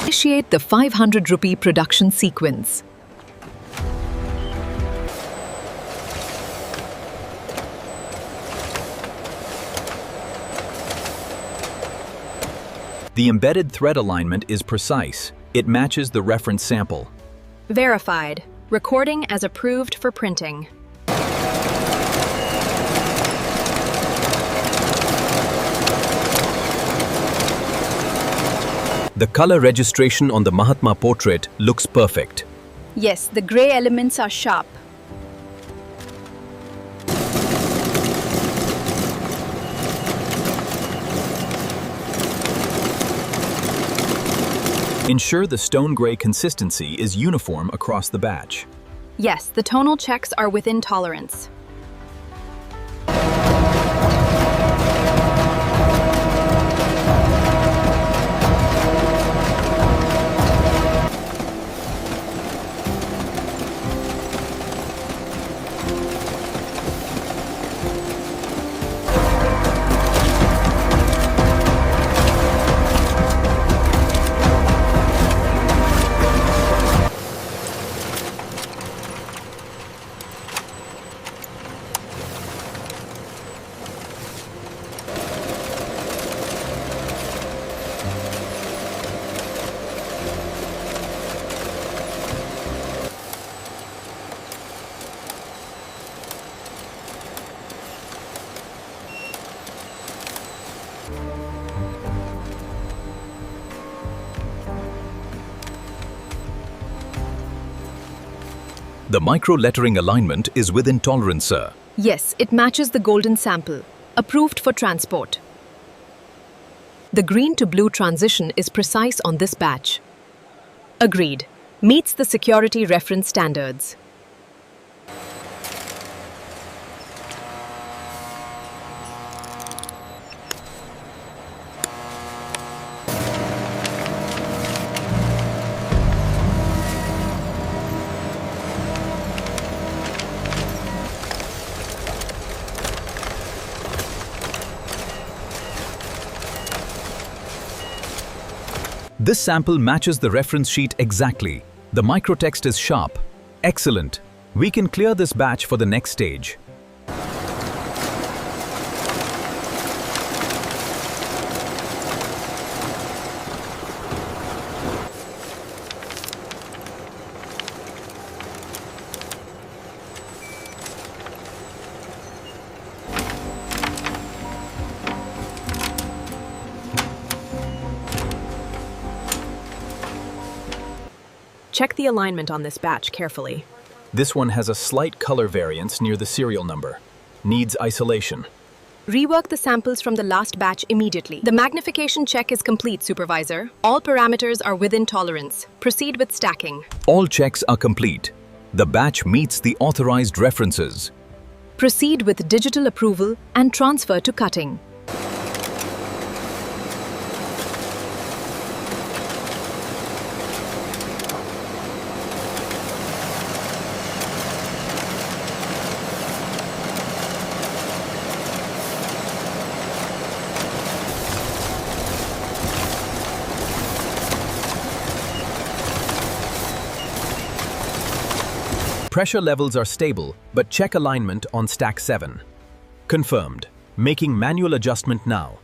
Initiate the 500 rupee production sequence. The embedded thread alignment is precise. It matches the reference sample. Verified. Recording as approved for printing. The color registration on the Mahatma portrait looks perfect. Yes, the gray elements are sharp. Ensure the stone gray consistency is uniform across the batch. Yes, the tonal checks are within tolerance. The micro-lettering alignment is within tolerance, sir. Yes, it matches the golden sample. Approved for transport. The green to blue transition is precise on this batch. Agreed. Meets the security reference standards. This sample matches the reference sheet exactly. The microtext is sharp. Excellent. We can clear this batch for the next stage. Check the alignment on this batch carefully. This one has a slight color variance near the serial number. Needs isolation. Rework the samples from the last batch immediately. The magnification check is complete, Supervisor. All parameters are within tolerance. Proceed with stacking. All checks are complete. The batch meets the authorized references. Proceed with digital approval and transfer to cutting. Pressure levels are stable, but check alignment on stack 7. Confirmed. Making manual adjustment now.